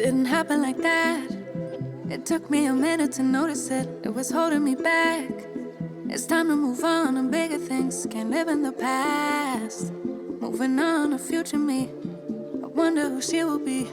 Didn't happen like that. It took me a minute to notice it. It was holding me back. It's time to move on to bigger things. Can't live in the past. Moving on to future me. I wonder who she will be.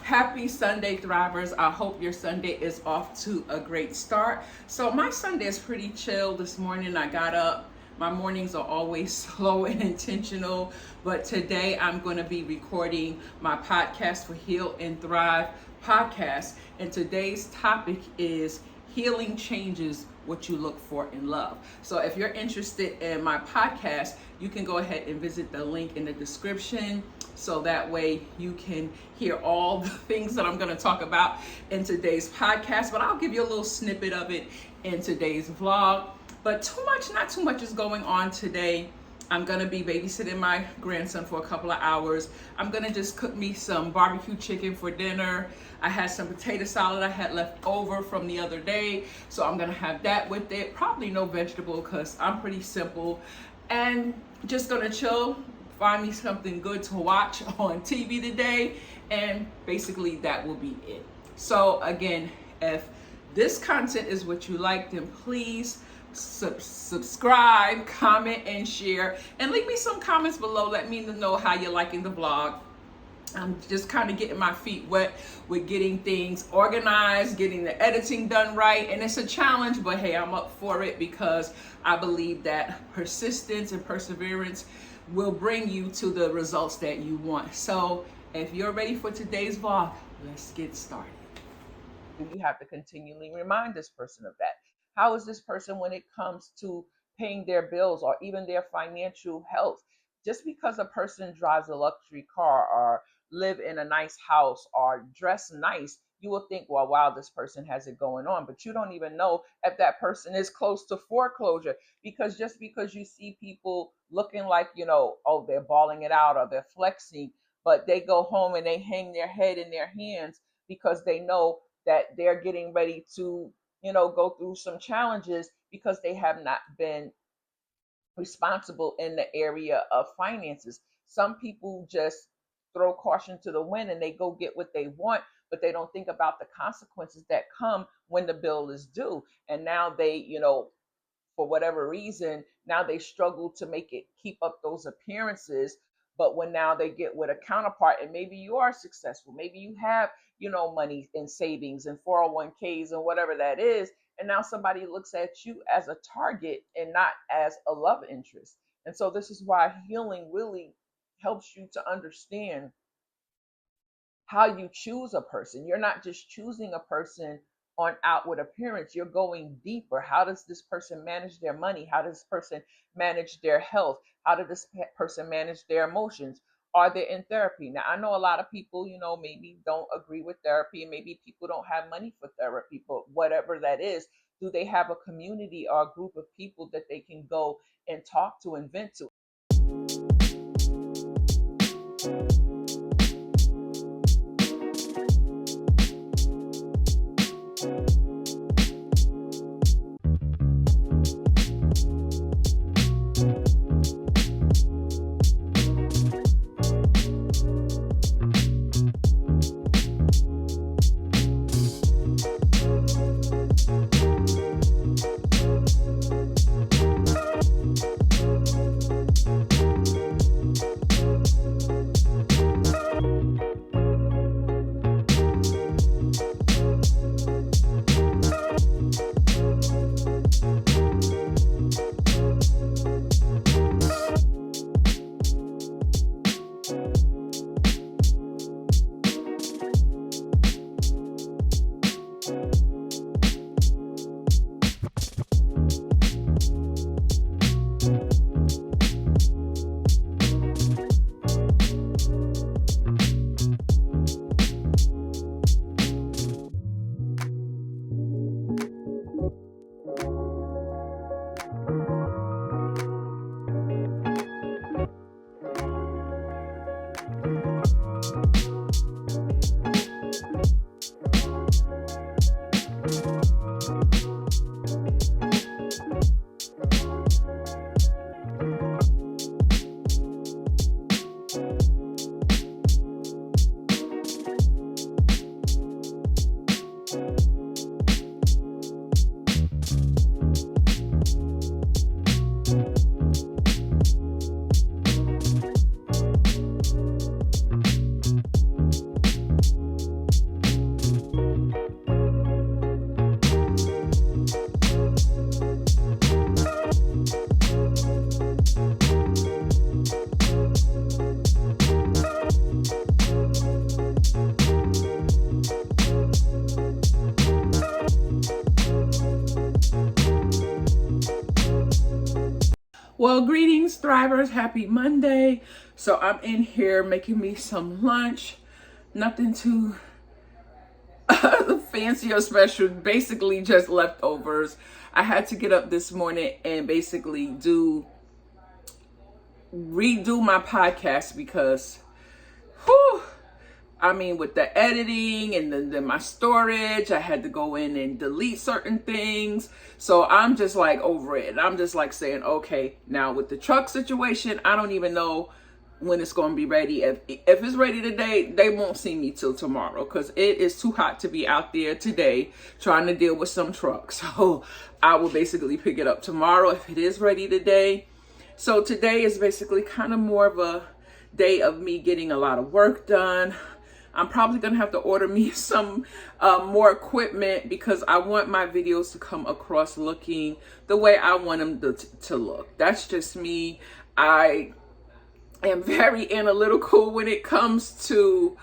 Happy Sunday, Thrivers. I hope your Sunday is off to a great start. So my Sunday is pretty chill. This morning I got up. My mornings are always slow and intentional, but today I'm going to be recording my podcast for Heal and Thrive podcast. And today's topic is healing changes what you look for in love. So if you're interested in my podcast, you can go ahead and visit the link in the description. So that way you can hear all the things that I'm going to talk about in today's podcast, but I'll give you a little snippet of it in today's vlog. But not too much is going on today. I'm going to be babysitting my grandson for a couple of hours. I'm going to just cook me some barbecue chicken for dinner. I had some potato salad I had left over from the other day, so I'm going to have that with it. Probably no vegetable because I'm pretty simple. And just going to chill, find me something good to watch on TV today, and basically that will be it. So again, if this content is what you like, then please subscribe, comment, and share, and leave me some comments below. Let me know how you're liking the vlog. I'm just kind of getting my feet wet with getting things organized, getting the editing done right, and it's a challenge, but hey, I'm up for it because I believe that persistence and perseverance will bring you to the results that you want. So if you're ready for today's vlog, let's get started. You have to continually remind this person of that. How is this person when it comes to paying their bills or even their financial health? Just because a person drives a luxury car or live in a nice house or dress nice, you will think, well, wow, this person has it going on. But you don't even know if that person is close to foreclosure, because just because you see people looking like, oh, they're balling it out or they're flexing, but they go home and they hang their head in their hands because they know that they're getting ready to go through some challenges because they have not been responsible in the area of finances. Some people just throw caution to the wind and they go get what they want, but they don't think about the consequences that come when the bill is due. And now they, for whatever reason, now they struggle to keep up those appearances. But when now they get with a counterpart, and maybe you are successful, maybe you have, money in savings and 401ks and whatever that is, and now somebody looks at you as a target and not as a love interest. And so this is why healing really helps you to understand how you choose a person. You're not just choosing a person on outward appearance. You're going deeper. How does this person manage their money? How does this person manage their health? How does this person manage their emotions? Are they in therapy? Now, I know a lot of people, maybe don't agree with therapy, and maybe people don't have money for therapy, but whatever that is, do they have a community or a group of people that they can go and talk to and vent to? Well, greetings, thrivers. Happy Monday. So I'm in here making me some lunch. Nothing too fancy or special. Basically just leftovers. I had to get up this morning and basically redo my podcast because with the editing and then my storage, I had to go in and delete certain things. So I'm just like over it. I'm just like saying, okay, now with the truck situation, I don't even know when it's going to be ready. If it's ready today, they won't see me till tomorrow because it is too hot to be out there today trying to deal with some trucks. So I will basically pick it up tomorrow if it is ready today. So today is basically kind of more of a day of me getting a lot of work done. I'm probably going to have to order me some more equipment because I want my videos to come across looking the way I want them to look. That's just me. I am very analytical when it comes to,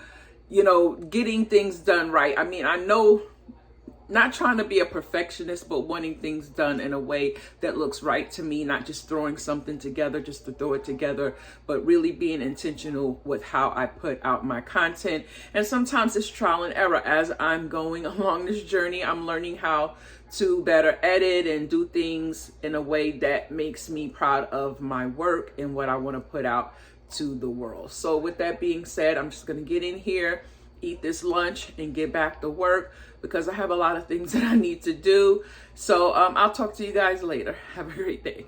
getting things done right. I mean, I know, not trying to be a perfectionist, but wanting things done in a way that looks right to me, not just throwing something together just to throw it together, but really being intentional with how I put out my content. And sometimes it's trial and error. As I'm going along this journey, I'm learning how to better edit and do things in a way that makes me proud of my work and what I want to put out to the world. So with that being said, I'm just going to get in here, eat this lunch, and get back to work because I have a lot of things that I need to do. So I'll talk to you guys later. Have a great day.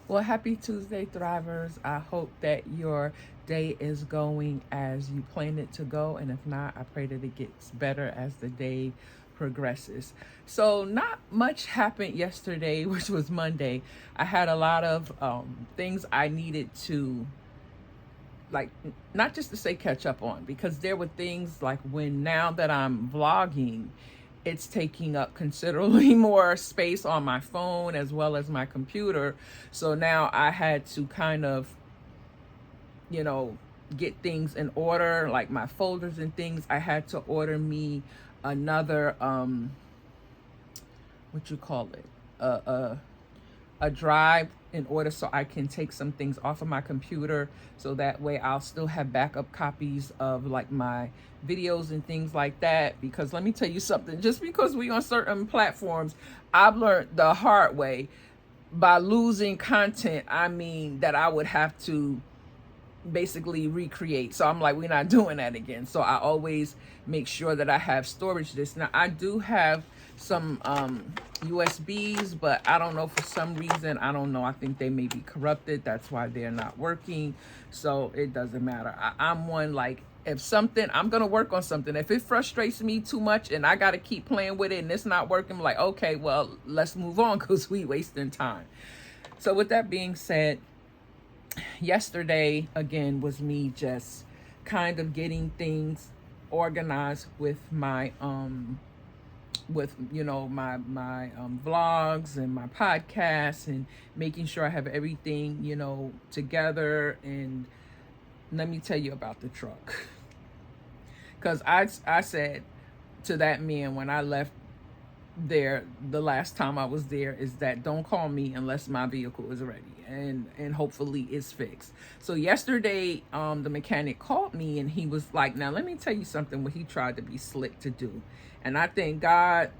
Well, happy Tuesday, Thrivers. I hope that your day is going as you planned it to go. And if not, I pray that it gets better as the day progresses. So not much happened yesterday, which was Monday. I had a lot of things I needed to, not just to say catch up on, because there were things like now that I'm vlogging, it's taking up considerably more space on my phone as well as my computer. So now I had to kind of, get things in order, like my folders and things. I had to order me another, a drive in order so I can take some things off of my computer, so that way I'll still have backup copies of like my videos and things like that. Because let me tell you something, just because we on certain platforms, I've learned the hard way by losing content, that I would have to basically recreate. So I'm like, we're not doing that again. So I always make sure that I have storage disks. Now I do have some USBs, but I don't know, for some reason, I don't know, I think they may be corrupted. That's why they're not working. So it doesn't matter. I'm one, like, if something, I'm gonna work on something. If it frustrates me too much and I gotta keep playing with it and it's not working, I'm like, okay, well, let's move on because we wasting time. So with that being said, yesterday again was me just kind of getting things organized with my my vlogs and my podcasts, and making sure I have everything together. And let me tell you about the truck, because I said to that man when I left there the last time I was there, is that don't call me unless my vehicle is ready and hopefully it's fixed. So yesterday the mechanic called me and he was like, now let me tell you something, what he tried to be slick to do. And I thank God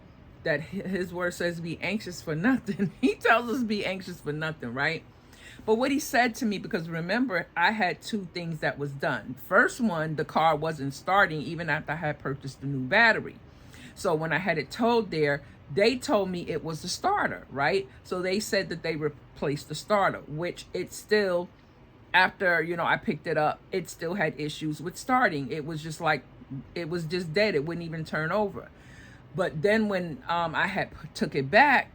that his word says be anxious for nothing. He tells us be anxious for nothing, right? But what he said to me, because remember, I had two things that was done. First one, the car wasn't starting even after I had purchased the new battery. So when I had it towed there, they told me it was the starter, right? So they said that they replaced the starter, which it still, after, I picked it up, it still had issues with starting. It was just like, it was just dead. It wouldn't even turn over. But then when I had took it back,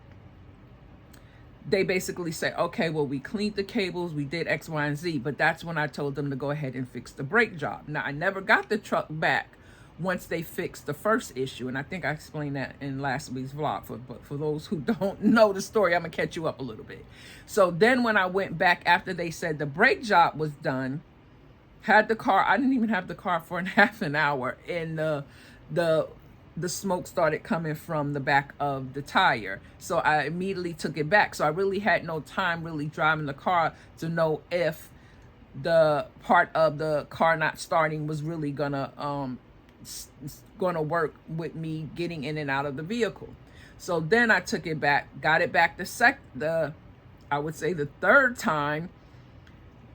they basically said, okay, well, we cleaned the cables, we did X, Y, and Z. But that's when I told them to go ahead and fix the brake job. Now, I never got the truck back once they fixed the first issue. And I think I explained that in last week's vlog. But for those who don't know the story, I'm going to catch you up a little bit. So then when I went back after they said the brake job was done, had the car, I didn't even have the car for half an hour. And the the smoke started coming from the back of the tire. So I immediately took it back. So I really had no time really driving the car to know if the part of the car not starting was really gonna work with me getting in and out of the vehicle. So then I took it back, got it back I would say the third time,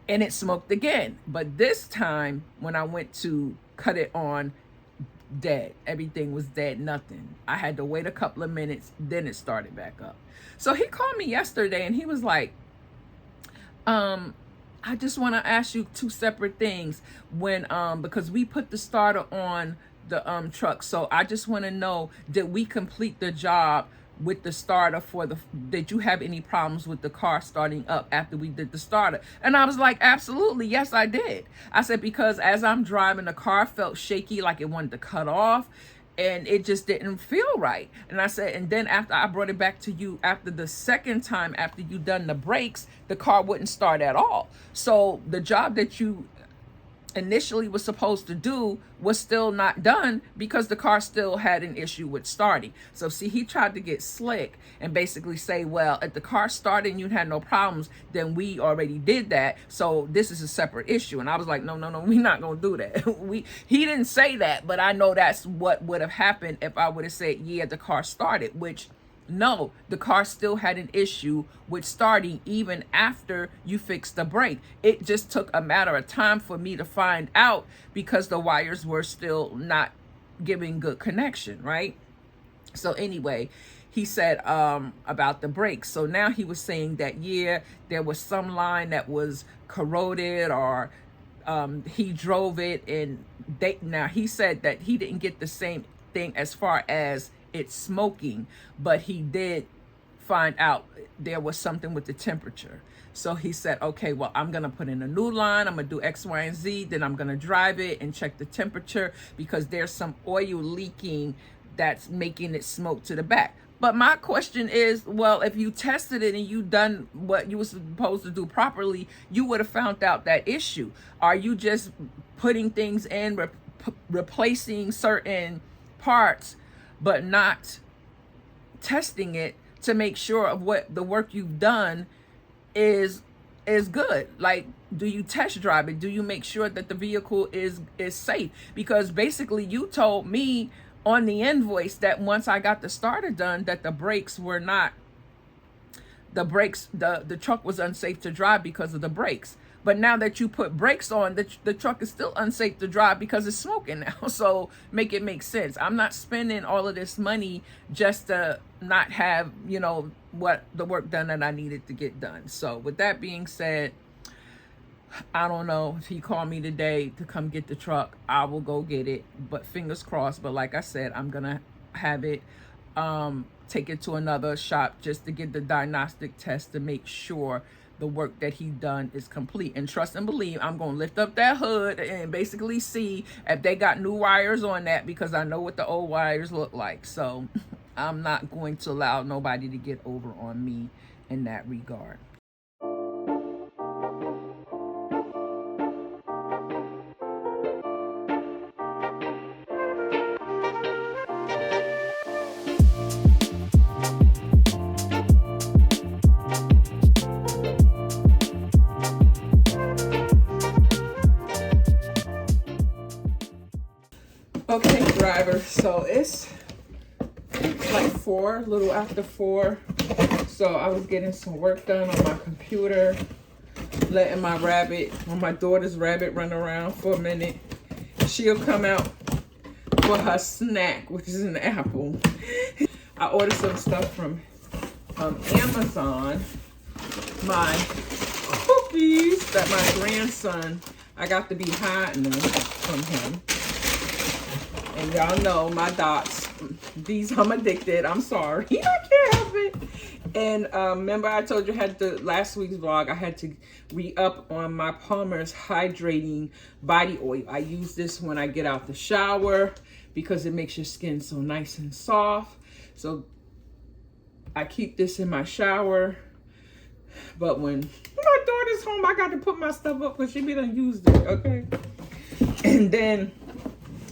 and it smoked again. But this time when I went to cut it on, dead. Everything was dead, nothing. I had to wait a couple of minutes, then it started back up. So he called me yesterday and he was like, I just want to ask you two separate things when because we put the starter on the truck. So I just want to know, did we complete the job with the starter did you have any problems with the car starting up after we did the starter? And I was like, absolutely, yes, I did. I said, because as I'm driving, the car felt shaky, like it wanted to cut off, and it just didn't feel right. And I said, and then after I brought it back to you, after the second time, after you done the brakes, the car wouldn't start at all. So the job that you initially was supposed to do was still not done because the car still had an issue with starting. So see, he tried to get slick and basically say, well, if the car started and you had no problems, then we already did that, so this is a separate issue. And I was like, no, we're not gonna do that. He didn't say that, but I know that's what would have happened if I would have said, yeah, the car started, which no, the car still had an issue with starting even after you fixed the brake. It just took a matter of time for me to find out because the wires were still not giving good connection, right? So anyway, he said about the brakes. So now he was saying that, yeah, there was some line that was corroded, or he drove it, and now he said that he didn't get the same thing as far as it's smoking, but he did find out there was something with the temperature. So he said, okay, well, I'm gonna put in a new line, I'm gonna do X, Y, and Z, then I'm gonna drive it and check the temperature because there's some oil leaking that's making it smoke to the back. But my question is, well, if you tested it and you done what you were supposed to do properly, you would have found out that issue. Are you just putting things in, replacing certain parts, but not testing it to make sure of what the work you've done is good? Like, do you test drive it? Do you make sure that the vehicle is safe? Because basically you told me on the invoice that once I got the starter done, that the brakes were not, the truck was unsafe to drive because of the brakes. But now that you put brakes on, the truck is still unsafe to drive because it's smoking now. So make it make sense. I'm not spending all of this money just to not have, what the work done that I needed to get done. So with that being said, I don't know if he called me today to come get the truck, I will go get it, but fingers crossed. But like I said, I'm gonna have it take it to another shop just to get the diagnostic test to make sure the work that he done is complete. And trust and believe, I'm gonna lift up that hood and basically see if they got new wires on that, because I know what the old wires look like. So I'm not going to allow nobody to get over on me in that regard. Okay, driver, so it's like 4, a little after 4. So I was getting some work done on my computer, letting my daughter's rabbit run around for a minute. She'll come out for her snack, which is an apple. I ordered some stuff from Amazon. My cookies that my grandson, I got to be hiding them from him. And y'all know my dots, these, I'm addicted. I'm sorry. I can't help it. And remember I told you last week's vlog, I had to re-up on my Palmer's Hydrating Body Oil. I use this when I get out the shower because it makes your skin so nice and soft. So I keep this in my shower. But when my daughter's home, I got to put my stuff up because she be done used it, okay? And then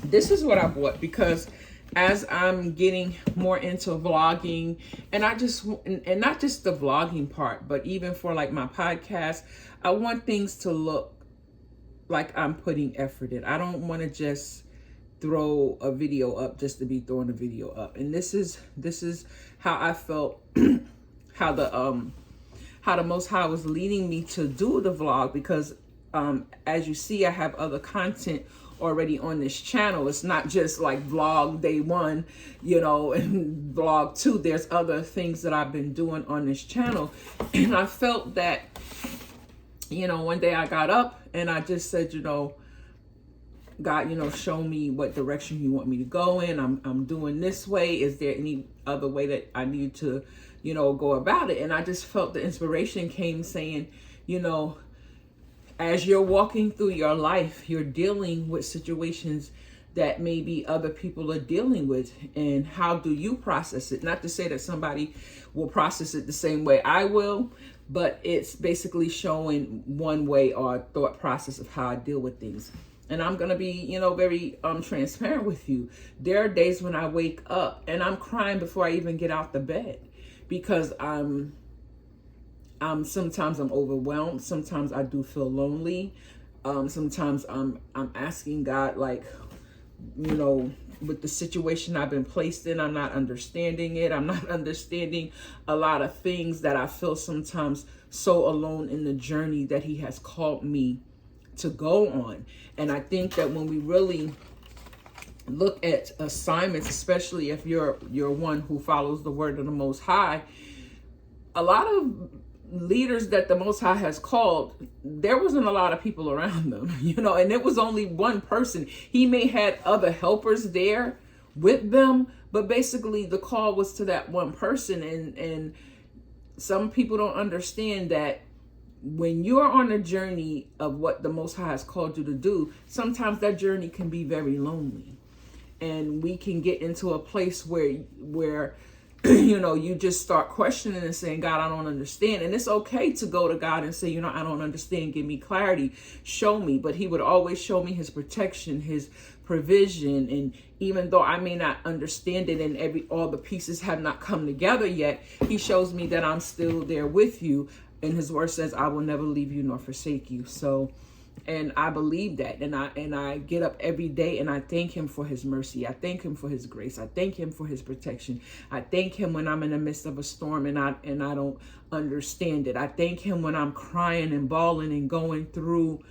this is what I bought, because as I'm getting more into vlogging, and and not just the vlogging part, but even for like my podcast, I want things to look like I'm putting effort in. I don't want to just throw a video up just to be throwing a video up. And this is how I felt how the Most High was leading me to do the vlog, because as you see, I have other content already on this channel. It's not just like vlog day 1, and vlog 2. There's other things that I've been doing on this channel. And I felt that, one day I got up and I just said, God, show me what direction you want me to go in. I'm doing this way. Is there any other way that I need to, go about it? And I just felt the inspiration came saying, as you're walking through your life, you're dealing with situations that maybe other people are dealing with. And how do you process it? Not to say that somebody will process it the same way I will, but it's basically showing one way or thought process of how I deal with things. And I'm going to be, very transparent with you. There are days when I wake up and I'm crying before I even get out the bed, because sometimes I'm overwhelmed. Sometimes I do feel lonely. Sometimes I'm asking God, like, with the situation I've been placed in, I'm not understanding it. I'm not understanding a lot of things that I feel sometimes so alone in the journey that He has called me to go on. And I think that when we really look at assignments, especially if you're one who follows the word of the Most High, a lot of leaders that the Most High has called, there wasn't a lot of people around them, and it was only one person. He may had other helpers there with them, but basically the call was to that one person. And some people don't understand that when you're on a journey of what the Most High has called you to do, sometimes that journey can be very lonely. And we can get into a place where you just start questioning and saying, God, I don't understand. And it's okay to go to God and say, I don't understand. Give me clarity. Show me. But He would always show me His protection, His provision. And even though I may not understand it and all the pieces have not come together yet, He shows me that I'm still there with you. And His word says, I will never leave you nor forsake you. So, and I believe that. And I get up every day and I thank Him for His mercy. I thank Him for His grace. I thank Him for His protection. I thank Him when I'm in the midst of a storm and I don't understand it. I thank Him when I'm crying and bawling and going through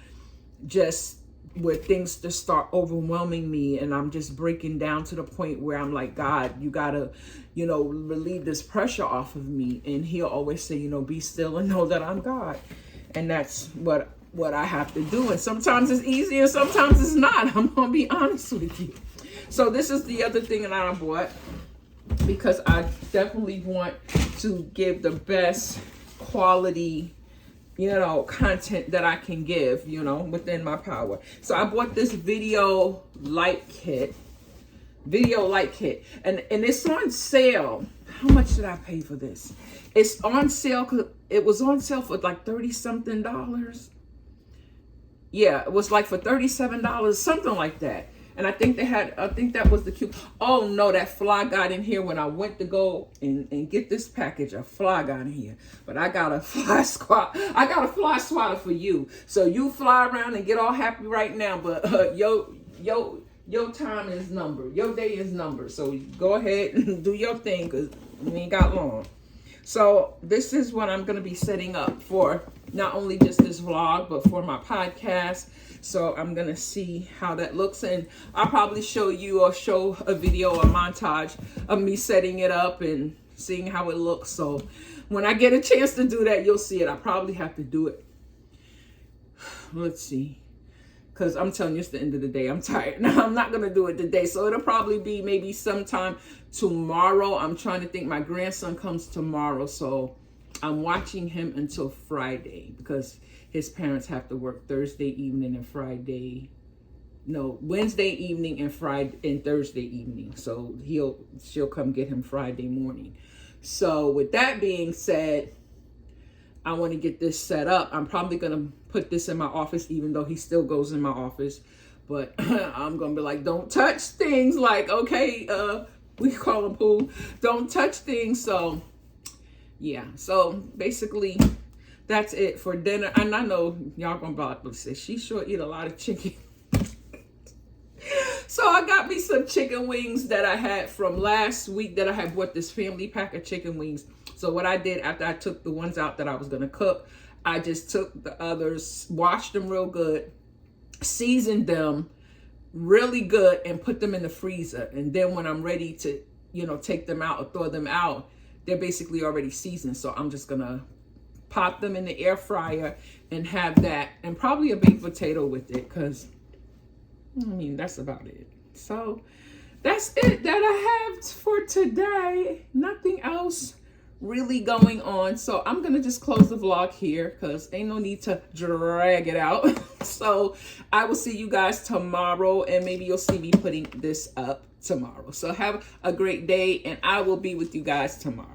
just where things just start overwhelming me and I'm just breaking down to the point where I'm like, God, you gotta, relieve this pressure off of me. And He'll always say, be still and know that I'm God. And that's what I have to do. And sometimes it's easy and sometimes it's not. I'm gonna be honest with you. So this is the other thing that I bought, because I definitely want to give the best quality content that I can give, within my power. So I bought this video light kit, and it's on sale. How much did I pay for this? It's on sale because it was on sale for like $30 something. Yeah, it was like for $37, something like that. And I think that was the cute. Oh no, that fly got in here when I went to go and get this package. A fly got in here. But I got a fly swatter for you. So you fly around and get all happy right now. But your time is numbered. Your day is numbered. So go ahead and do your thing, because we ain't got long. So this is what I'm going to be setting up for not only just this vlog, but for my podcast. So I'm going to see how that looks. And I'll probably show a video or montage of me setting it up and seeing how it looks. So when I get a chance to do that, you'll see it. I probably have to do it. Let's see. Because I'm telling you, it's the end of the day. I'm tired. Now, I'm not going to do it today. So it'll probably be maybe sometime tomorrow. I'm trying to think. My grandson comes tomorrow. So I'm watching him until Friday, because his parents have to work Thursday evening and Wednesday evening and Thursday evening. So she'll come get him Friday morning. So with that being said, I want to get this set up. I'm probably going to put this in my office, even though he still goes in my office. But I'm gonna be like, don't touch things. Like, okay, we call them poo. Don't touch things. So yeah. So basically, that's it for dinner. And I know y'all gonna probably say she sure eat a lot of chicken. So I got me some chicken wings that I had from last week that I had bought this family pack of chicken wings. So what I did after I took the ones out that I was gonna cook, I just took the others, washed them real good, seasoned them really good, and put them in the freezer. And then when I'm ready to, take them out or throw them out, they're basically already seasoned. So I'm just gonna pop them in the air fryer and have that, and probably a baked potato with it, because that's about it. So that's it that I have for today. Nothing else really going on. So I'm going to just close the vlog here because ain't no need to drag it out. So I will see you guys tomorrow, and maybe you'll see me putting this up tomorrow. So have a great day, and I will be with you guys tomorrow.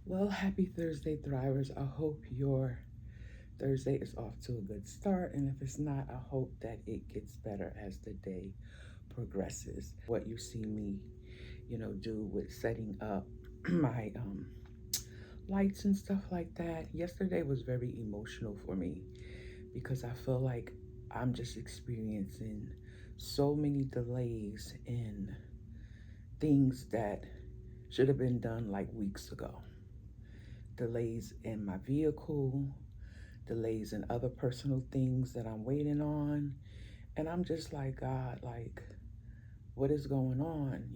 Well, happy Thursday, Thrivers. I hope your Thursday is off to a good start. And if it's not, I hope that it gets better as the day progresses. What you see me, do with setting up my lights and stuff like that. Yesterday was very emotional for me because I feel like I'm just experiencing so many delays in things that should have been done like weeks ago. Delays in my vehicle, delays in other personal things that I'm waiting on. And I'm just like, God, like, what is going on?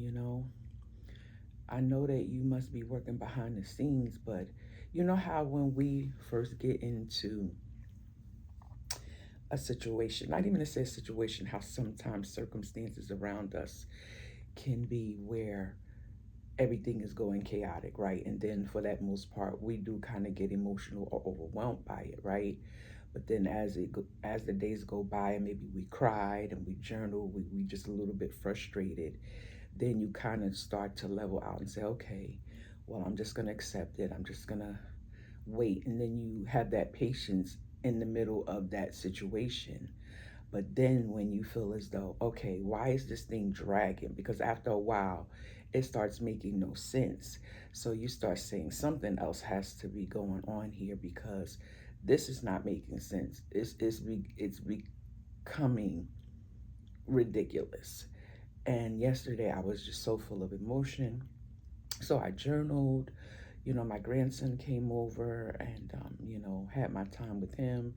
I know that you must be working behind the scenes, but you know how when we first get into a situation, not even to say a situation, how sometimes circumstances around us can be where everything is going chaotic, right? And then for that most part, we do kind of get emotional or overwhelmed by it, right? But then as the days go by, and maybe we cried and we journal, we just a little bit frustrated, then you kind of start to level out and say, okay, well, I'm just gonna accept it. I'm just gonna wait. And then you have that patience in the middle of that situation. But then when you feel as though, okay, why is this thing dragging? Because after a while, it starts making no sense. So you start saying something else has to be going on here, because this is not making sense. It's becoming ridiculous. And yesterday I was just so full of emotion. So I journaled. My grandson came over and, had my time with him.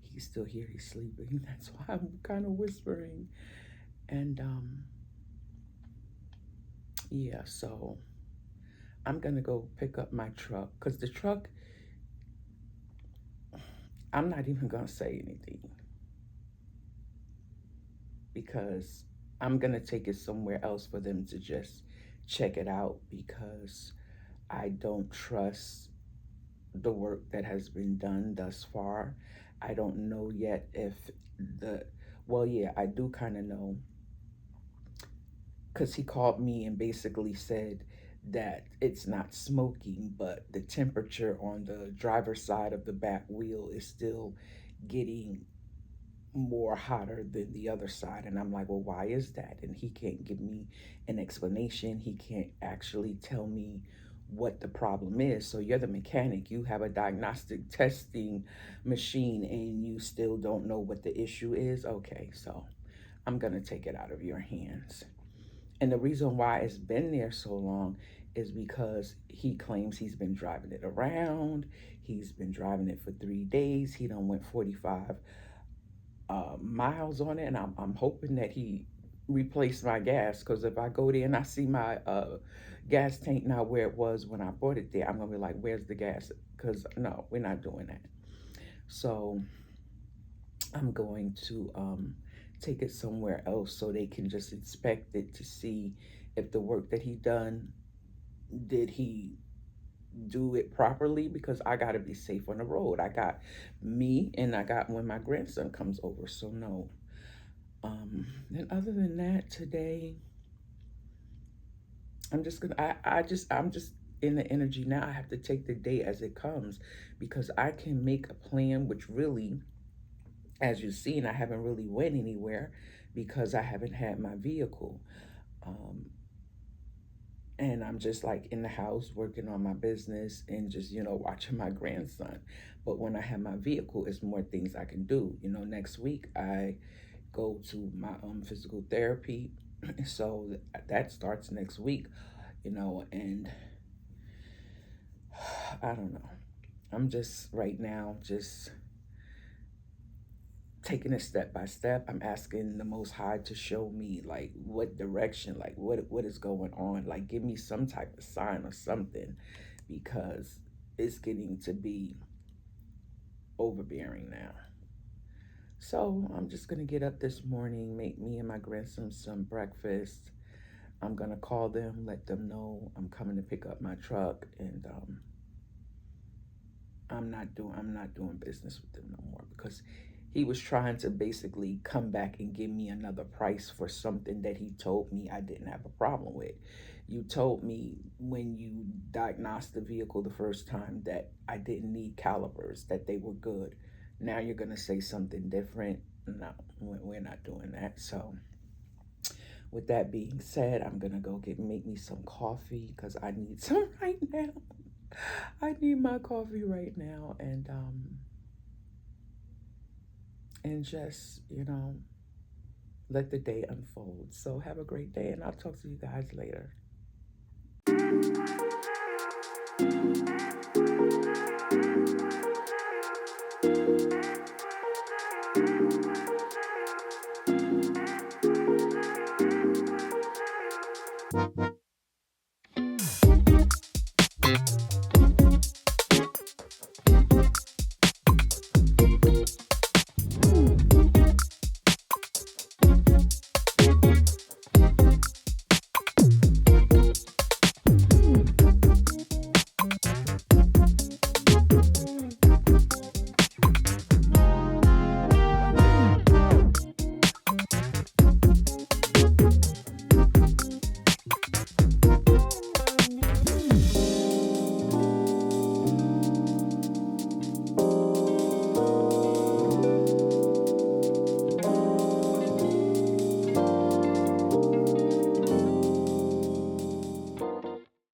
He's still here. He's sleeping. That's why I'm kind of whispering. And yeah, so I'm gonna go pick up my truck because the truck, I'm not even gonna say anything because I'm gonna take it somewhere else for them to just check it out because I don't trust the work that has been done thus far. I don't know yet if the, well, yeah, I do kind of know because he called me and basically said that it's not smoking, but the temperature on the driver's side of the back wheel is still getting more hotter than the other side. And I'm like, well, why is that? And he can't give me an explanation. He can't actually tell me what the problem is. So you're the mechanic, you have a diagnostic testing machine, and you still don't know what the issue is. Okay, so I'm going to take it out of your hands. And the reason why it's been there so long is because he claims he's been driving it around. He's been driving it for 3 days. He done went 45 miles on it, and I'm hoping that he replaced my gas. Because if I go there and I see my gas tank not where it was when I bought it there, I'm gonna be like, "Where's the gas?" Because no, we're not doing that. So I'm going to take it somewhere else so they can just inspect it to see if the work that he done, did he do it properly, because I got to be safe on the road. I got me and I got when my grandson comes over. So no. And other than that, today I'm just gonna I'm just in the energy now. I have to take the day as it comes because I can make a plan, which really, as you've seen, I haven't really went anywhere because I haven't had my vehicle. Um, and I'm just like in the house working on my business and just, watching my grandson. But when I have my vehicle, it's more things I can do. Next week I go to my physical therapy. So that starts next week, and I don't know. I'm just right now just taking it step by step. I'm asking the Most High to show me like what direction, like what is going on. Like give me some type of sign or something, because it's getting to be overbearing now. So I'm just gonna get up this morning, make me and my grandson some breakfast. I'm gonna call them, let them know I'm coming to pick up my truck, and I'm not doing business with them no more because he was trying to basically come back and give me another price for something that he told me I didn't have a problem with. You told me when you diagnosed the vehicle the first time that I didn't need calipers, that they were good. Now you're gonna say something different. No, we're not doing that. So with that being said, I'm gonna go make me some coffee because I need some right now. I need my coffee right now, and just let the day unfold. So have a great day, and I'll talk to you guys later.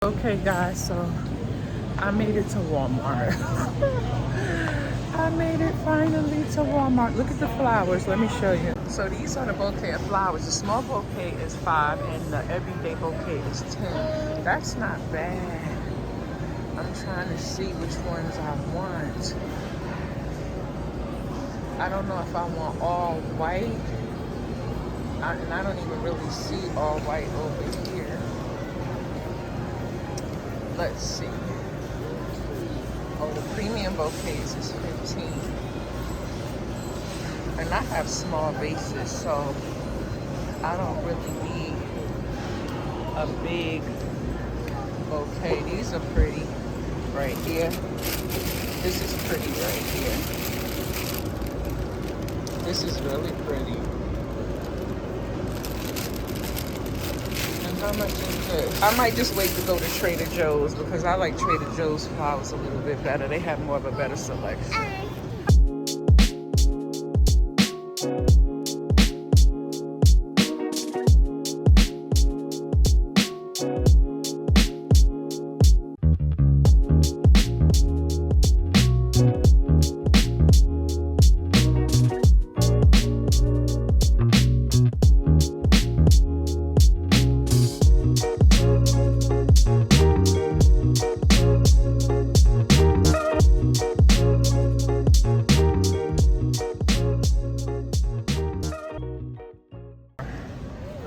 Okay, guys, so I made it to Walmart. I made it finally to Walmart. Look at the flowers. Let me show you. So these are the bouquet of flowers. The small bouquet is 5 and the everyday bouquet is 10. That's not bad. I'm trying to see which ones I want. I don't know if I want all white. And I don't even really see all white over here. Let's see. Oh, the premium bouquets is 15. And I have small vases, so I don't really need a big bouquet. These are pretty right here. This is pretty right here. This is really pretty. And how much is this? I might just wait to go to Trader Joe's because I like Trader Joe's flowers a little bit better. They have more of a better selection.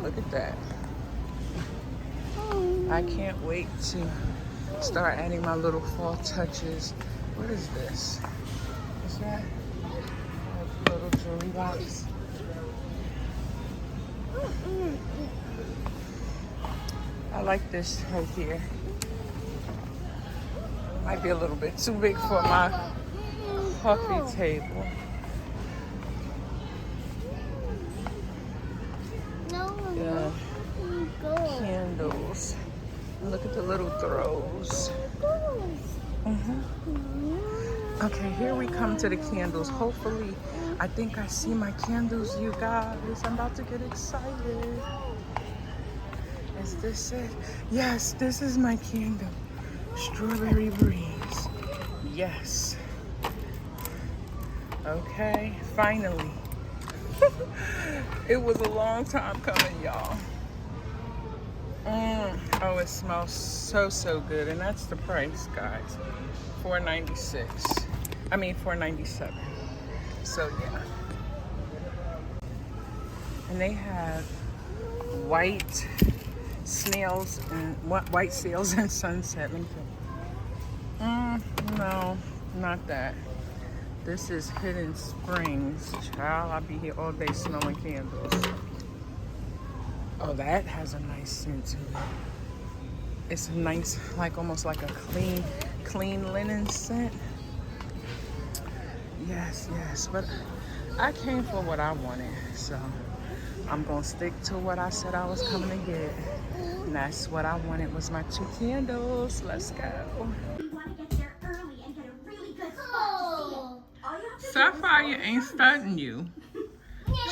Look at that. I can't wait to start adding my little fall touches. What is this? Is that a little jewelry box? I like this right here. Might be a little bit too big for my coffee table. Yeah. Candles. Look at the little throws. Okay, here we come to the candles. Hopefully, I think I see my candles, you guys. I'm about to get excited. Is this it? Yes, this is my candle. Strawberry breeze. Yes. Okay, finally. It was a long time coming, y'all. Oh, it smells so good, and that's the price, guys. $4.96. I mean $4.97. So yeah. And they have white snails and white sails and sunset. Let me see. No, not that. This is Hidden Springs. Child, I'll be here all day smelling candles. Oh, that has a nice scent to it. It's a nice, like almost like a clean linen scent. Yes. But I came for what I wanted, so I'm gonna stick to what I said I was coming to get. And that's what I wanted was my 2 candles. Let's go. Sapphire ain't stunting you.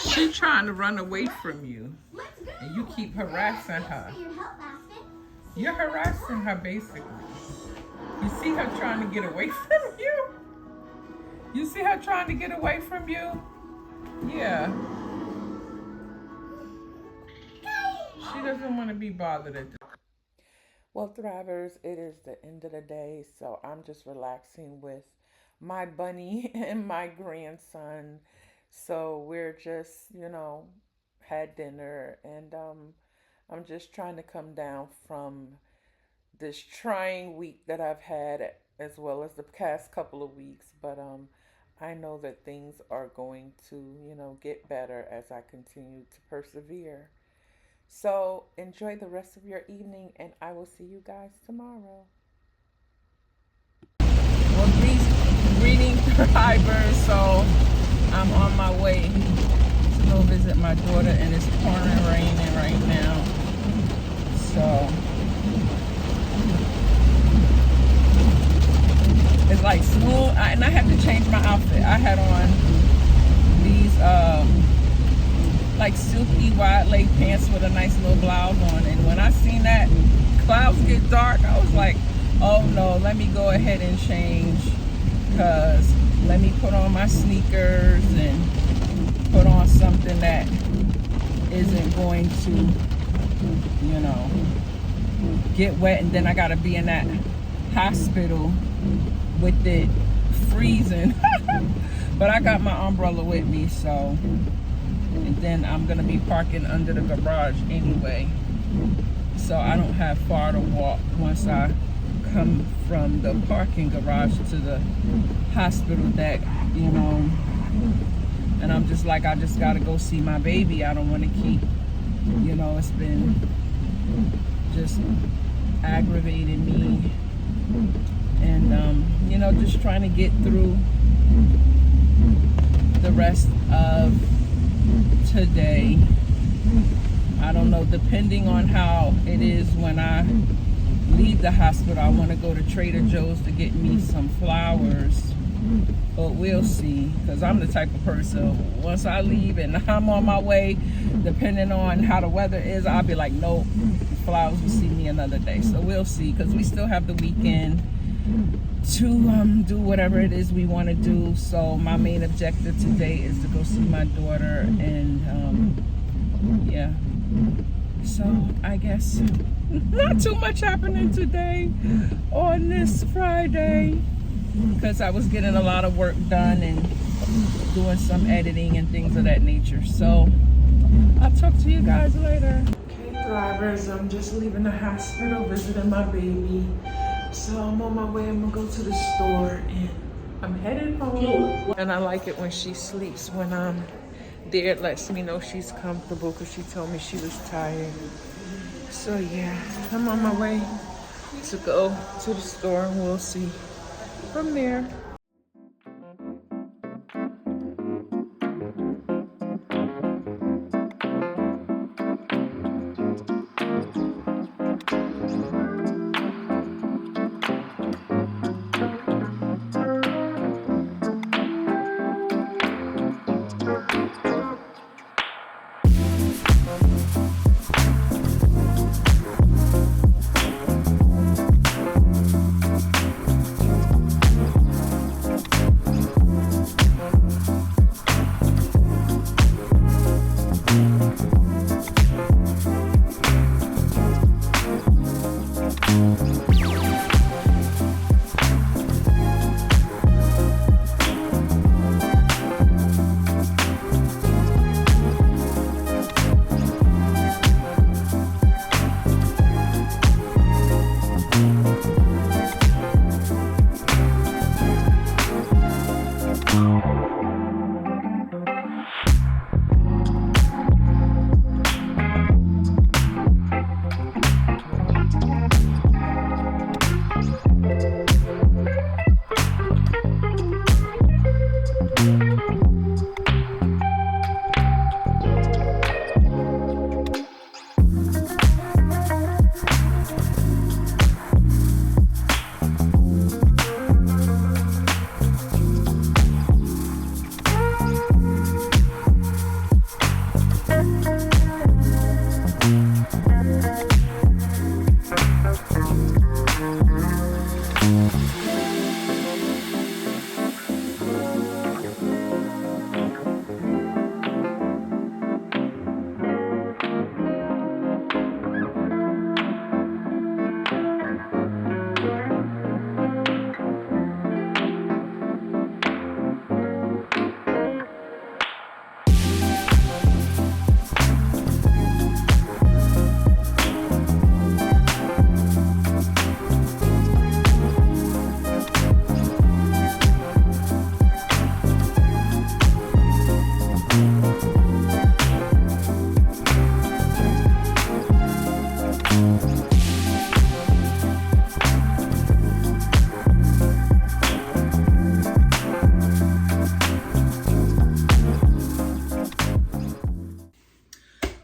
She trying to run away from you. And you keep harassing her. You're harassing her basically. You see her trying to get away from you? You see her trying to get away from you? Yeah. She doesn't want to be bothered at this. Well, Thrivers, it is the end of the day, so I'm just relaxing with my bunny and my grandson. So we're just, had dinner, and I'm just trying to come down from this trying week that I've had, as well as the past couple of weeks. But I know that things are going to, get better as I continue to persevere. So enjoy the rest of your evening, and I will see you guys tomorrow. Well, greetings, Thrivers. So I'm on my way to go visit my daughter, and it's pouring raining right now. So it's like smooth, and I have to change my outfit. I had on these like silky wide leg pants with a nice little blouse on, and when I seen that clouds get dark, I was like, oh no, let me go ahead and change, because let me put on my sneakers and put on something that isn't going to get wet, and then I gotta be in that hospital with it freezing. But I got my umbrella with me, so, and then I'm gonna be parking under the garage anyway, so I don't have far to walk once I come from the parking garage to the hospital deck, you know. And I'm just like, I just gotta go see my baby. I don't want to keep, you know, it's been just aggravating me. And, you know, just trying to get through the rest of today. I don't know, depending on how it is when I leave the hospital, I want to go to Trader Joe's to get me some flowers, but we'll see, because I'm the type of person, once I leave and I'm on my way, depending on how the weather is, I'll be like, nope, flowers will see me another day. So we'll see, because we still have the weekend to do whatever it is we want to do. So my main objective today is to go see my daughter, and yeah, so I guess not too much happening today on this Friday, because I was getting a lot of work done and doing some editing and things of that nature. So I'll talk to you guys later. Okay, drivers, I'm just leaving the hospital, visiting my baby. So I'm on my way. I'm gonna go to the store and I'm headed home. And I like it when she sleeps when I'm there. It lets me know she's comfortable, because she told me she was tired. So yeah, I'm on my way to go to the store, and we'll see from there.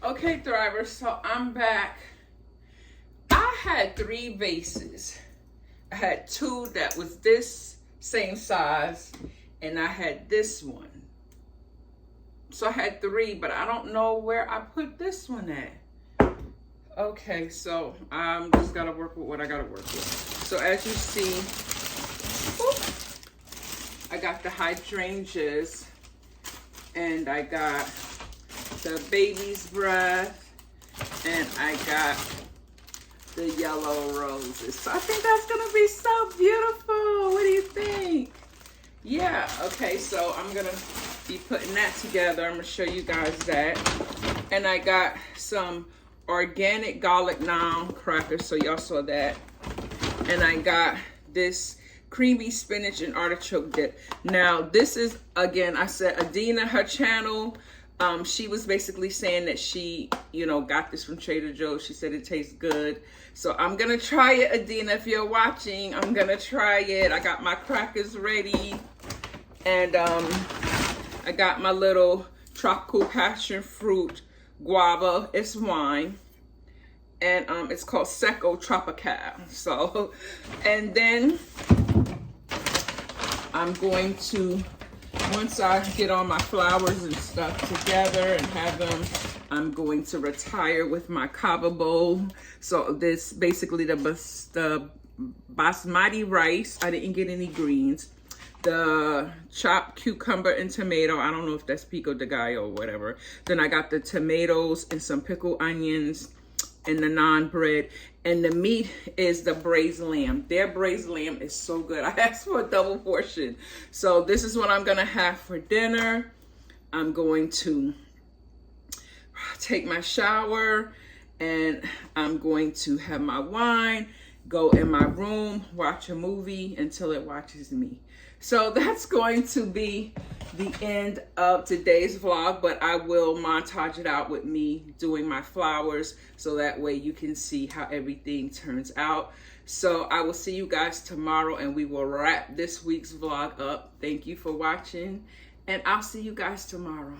Okay, drivers, so I'm back. I had 3 vases. I had 2 that was this same size, and I had this one. So I had 3, but I don't know where I put this one at. Okay, so I'm just gotta work with what I gotta work with. So as you see, I got the hydrangeas, and I got the baby's breath, and I got the yellow roses. So I think that's gonna be so beautiful. What do you think? Yeah, okay, so I'm gonna be putting that together. I'm gonna show you guys that. And I got some organic garlic naan crackers, so y'all saw that. And I got this creamy spinach and artichoke dip. Now, this is, again, I said Adina, her channel, she was basically saying that she, got this from Trader Joe's. She said it tastes good. So I'm going to try it, Adina. If you're watching, I'm going to try it. I got my crackers ready. And I got my little tropical passion fruit guava. It's wine. And it's called Seco Tropical. So, and then I'm going to, once I get all my flowers and stuff together and have them, I'm going to retire with my CAVA bowl. So this basically the basmati rice. I didn't get any greens. The chopped cucumber and tomato. I don't know if that's pico de gallo or whatever. Then I got the tomatoes and some pickled onions and the naan bread. And the meat is the braised lamb. Their braised lamb is so good. I asked for a double portion. So this is what I'm gonna have for dinner. I'm going to take my shower and I'm going to have my wine, go in my room, watch a movie until it watches me. So that's going to be the end of today's vlog, but I will montage it out with me doing my flowers so that way you can see how everything turns out. So I will see you guys tomorrow and we will wrap this week's vlog up. Thank you for watching and I'll see you guys tomorrow.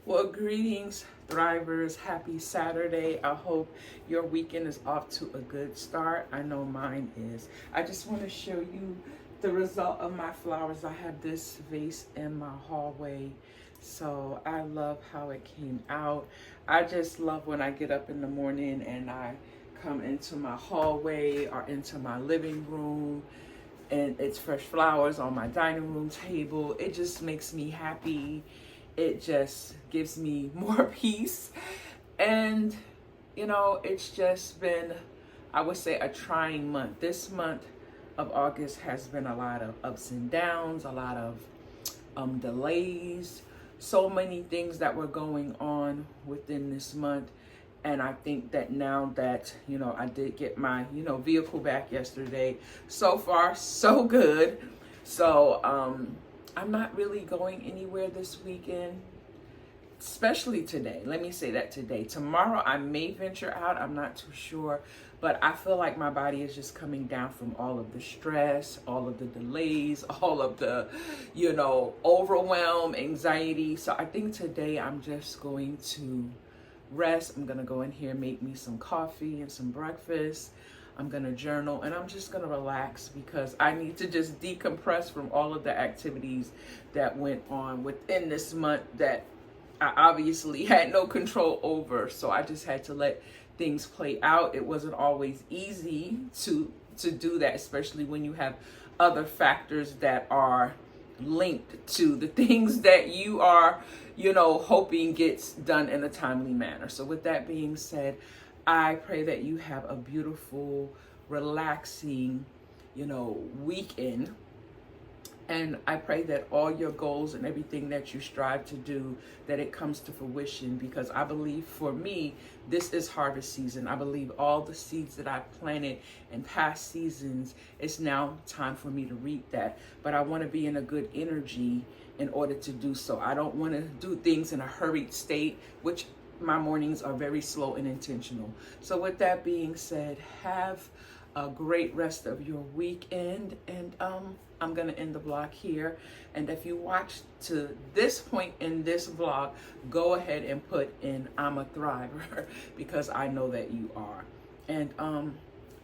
Well, greetings, Thrivers. Happy Saturday. I hope your weekend is off to a good start. I know mine is. I just want to show you the result of my flowers. I have this vase in my hallway. So I love how it came out. I just love when I get up in the morning and I come into my hallway or into my living room and it's fresh flowers on my dining room table. It just makes me happy. It just gives me more peace. And, it's just been, I would say, a trying month. This month of August has been a lot of ups and downs, a lot of delays, so many things that were going on within this month. And I think that now that, I did get my, vehicle back yesterday, so far, so good. So, I'm not really going anywhere this weekend, especially today. Let me say that today. Tomorrow I may venture out. I'm not too sure, but I feel like my body is just coming down from all of the stress, all of the delays, all of the, overwhelm, anxiety. So I think today I'm just going to rest. I'm going to go in here, make me some coffee and some breakfast. I'm going to journal and I'm just going to relax because I need to just decompress from all of the activities that went on within this month that I obviously had no control over. So I just had to let things play out. It wasn't always easy to do that, especially when you have other factors that are linked to the things that you are, hoping gets done in a timely manner. So with that being said, I pray that you have a beautiful, relaxing, weekend. And I pray that all your goals and everything that you strive to do, that it comes to fruition, because I believe for me, this is harvest season. I believe all the seeds that I've planted in past seasons, it's now time for me to reap that. But I want to be in a good energy in order to do so. I don't want to do things in a hurried state, which my mornings are very slow and intentional. So with that being said, have a great rest of your weekend. And I'm gonna end the vlog here. And if you watched to this point in this vlog, go ahead and put in I'm a thriver because I know that you are. And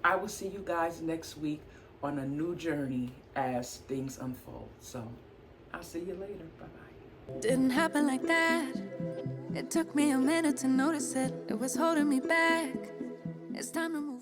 I will see you guys next week on a new journey as things unfold. So I'll see you later. Bye-bye. Didn't happen like that. It took me a minute to notice it. It was holding me back. It's time to move.